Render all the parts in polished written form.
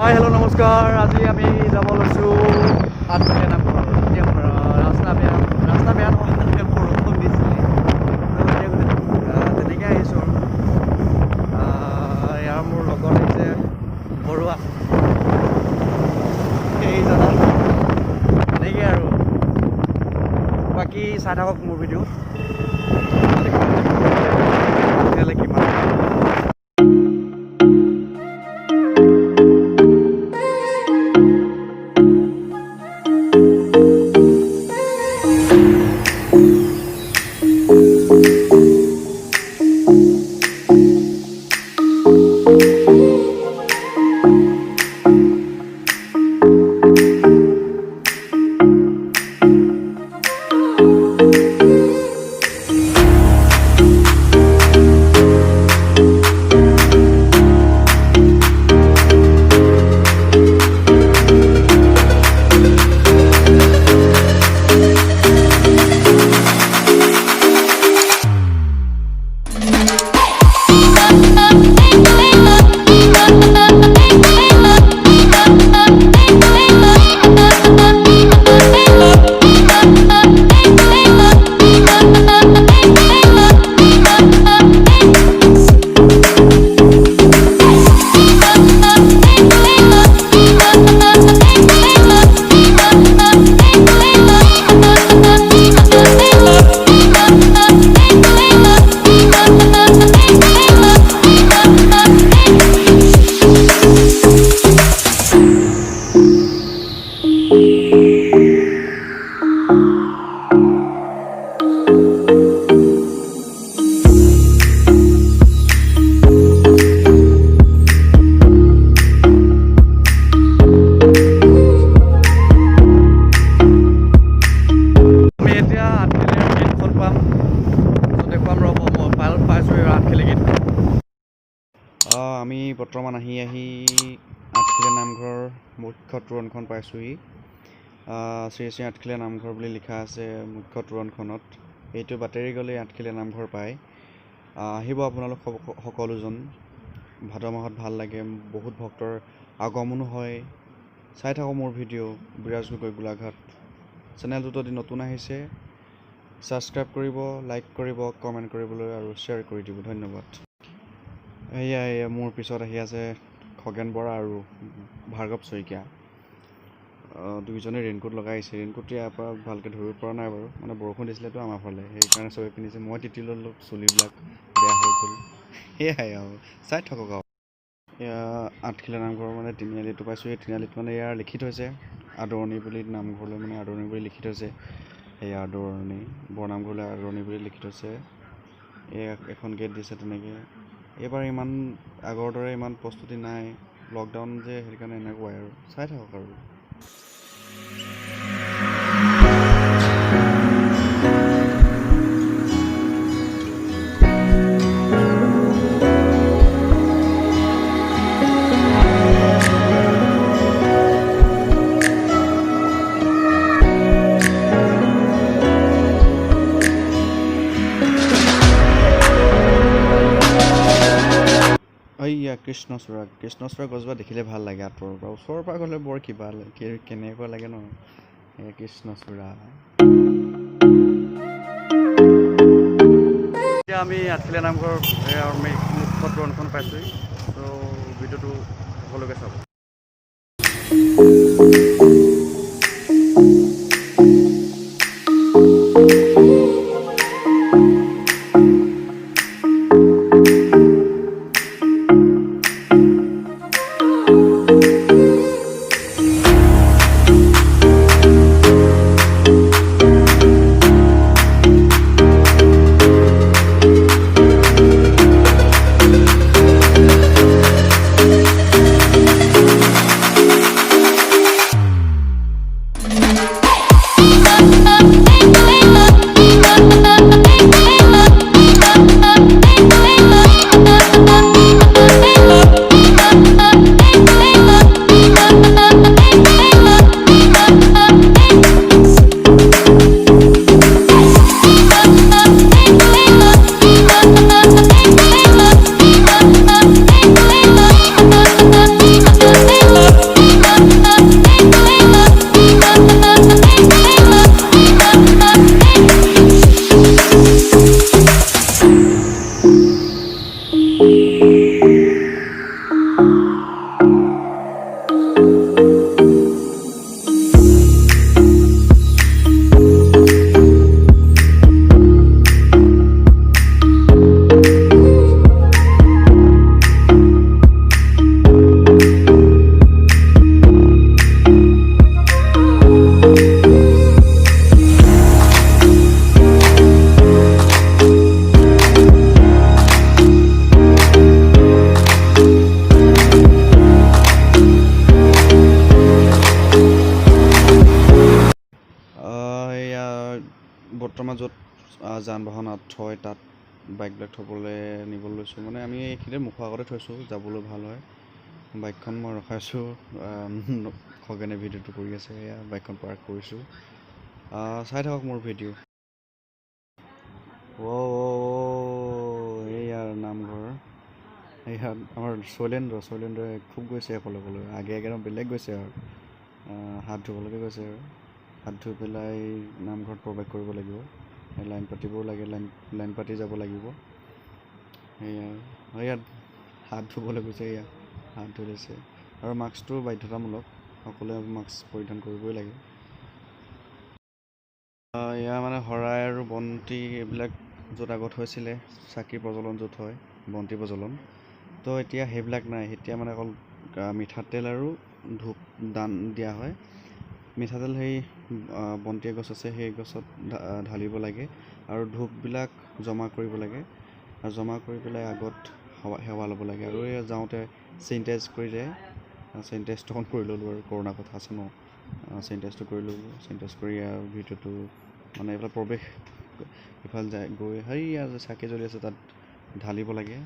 Hi hello' নমস্কাৰ। আজি আমি যাব লৈছোঁ আঠখেলীয়া নামঘৰ। এতিয়া ৰাস্তা বেয়া নহয়, বৰষুণ দিছিলে তেনেকৈ আহিছোঁ আৰু ইয়াৰ মোৰ লগত আহিছে বৰুৱা এইজনা তেনেকৈ আৰু বাকী চাই থাকক মোৰ ভিডিঅ'। কিমান আমি বৰ্তমান আহি আঠখেলীয়া নামঘৰৰ মুখ্য তোৰণখন পাইছোঁহি। শ্ৰী শ্ৰী আঠখেলীয়া নামঘৰ বুলি লিখা আছে মুখ্য তোৰণখনত। এইটো বাটেৰে গ'লে আঠখেলীয়া নামঘৰ পায়। আহিব আপোনালোক সকলোজন। ভাদ মাহত ভাল লাগে, বহুত ভক্তৰ আগমনো হয়। চাই থাকক মোৰ ভিডিঅ' বিৰাজ গগৈ গোলাঘাট। চেনেলটো যদি নতুন আহিছে ছাবস্ক্ৰাইব কৰিব, লাইক কৰিব, কমেণ্ট কৰিবলৈ আৰু শ্বেয়াৰ কৰি দিব। ধন্যবাদ। এয়া মোৰ পিছত আহি আছে খগেন বৰা আৰু ভাৰ্গৱ শইকীয়া। দুইজনে ৰেইনকোট লগাই আহিছে। ৰেইনকোটটো ইয়াৰ পৰা ভালকৈ ধৰিব পৰা নাই বাৰু, মানে বৰষুণ দিছিলেতো আমাৰ ফালে, সেইকাৰণে চবেই পিন্ধিছে। মই তিতি ল'লোঁ, চুলিবিলাক বেয়া হৈ গ'ল। সেয়াই আৰু চাই থাকক আৰু। এয়া আঠখেলীয়া নামঘৰ মানে তিনিআলিটো পাইছোঁ। এই তিনিআলিত মানে ইয়াৰ লিখি থৈছে আদৰণি বুলি, নামঘৰলৈ মানে আদৰণি বুলি লিখি থৈছে। এই আদৰণি, বৰনামঘৰলৈ আদৰণি বুলি লিখি থৈছে। এখন গেট দিছে তেনেকৈ। এইবাৰ ইমান আগৰ দৰে ইমান প্ৰস্তুতি নাই, লকডাউন যে, সেইকাৰণে এনেকুৱাই আৰু। চাই থাকক আৰু। কৃষ্ণচূড়া গছজোপা দেখিলে ভাল লাগে আঁতৰৰ পৰা। ওচৰৰ পৰা গ'লে বৰ কিবা কেনেকুৱা লাগে ন। কৃষ্ণচূড়া। এতিয়া আমি আঠখেলীয়া নামঘৰ মুখ্য তোৰণখন পাইছোঁহি। ত' ভিডিঅ'টো সকলোকে চাব। য'ত যান বাহন থয় তাত বাইকবিলাক থ'বলৈ নিবলৈ লৈছোঁ। মানে আমি এইখিনিতে মুখৰ আগতে থৈছোঁ, যাবলৈ ভাল হয়। বাইকখন মই ৰখাইছোঁ, খগেনে ভিডিঅ'টো কৰি আছে, এয়া বাইকখন পাৰ্ক কৰিছোঁ। চাই থাকক মোৰ ভিডিঅ'। এইয়া নামঘৰ, এইয়া আমাৰ শৈলেন্দ্ৰই খুব গৈছে অকলে আগে একদম বেলেগ গৈছে আৰু হাত ধুবলৈকে গৈছে আৰু হাত ধুই পেলাই নামঘৰত প্ৰৱেশ কৰিব লাগিব। লাইন পাতিবও লাগে, লাইন পাতি যাব লাগিব। ইয়াত হাত ধুবলৈ গৈছে, এয়া হাত ধুই লৈছে। আৰু মাস্কটো বাধ্যতামূলক, সকলোৱে মাস্ক পৰিধান কৰিবই লাগে। এয়া মানে শৰাই আৰু বন্তি এইবিলাক য'ত আগত হৈছিলে, চাকি প্ৰজ্বলন য'ত হয়, বন্তি প্ৰজ্বলন, তো এতিয়া সেইবিলাক নাই। এতিয়া মানে অকল মিঠাতেল আৰু ধূপ দান দিয়া হয়। মিঠাতেল সেই বন্তি এগছ আছে, সেই গছত ঢালিব লাগে আৰু ধূপবিলাক জমা কৰিব লাগে। আৰু জমা কৰি পেলাই আগত সেৱা ল'ব লাগে। আৰু এই যাওঁতে চেনিটাইজ কৰি যায়, চেনিটাইজটো অকণ কৰি ল'লোঁ আৰু কৰোণা কথা আছে ন, চেনিটাইজটো কৰি ল'লোঁ। চেনিটাইজ কৰি আৰু ভিডিঅ'টো মানে এইফালে প্ৰৱেশ ইফালে যায় গৈ সেইয়া যে চাকি জ্বলি আছে তাত ঢালিব লাগে।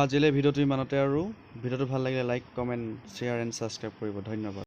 আজিলৈ ভিডিঅ'টো ইমানতে। আৰু ভিডিঅ'টো ভাল লাগিলে like, comment, share and subscribe কৰিব। ধন্যবাদ।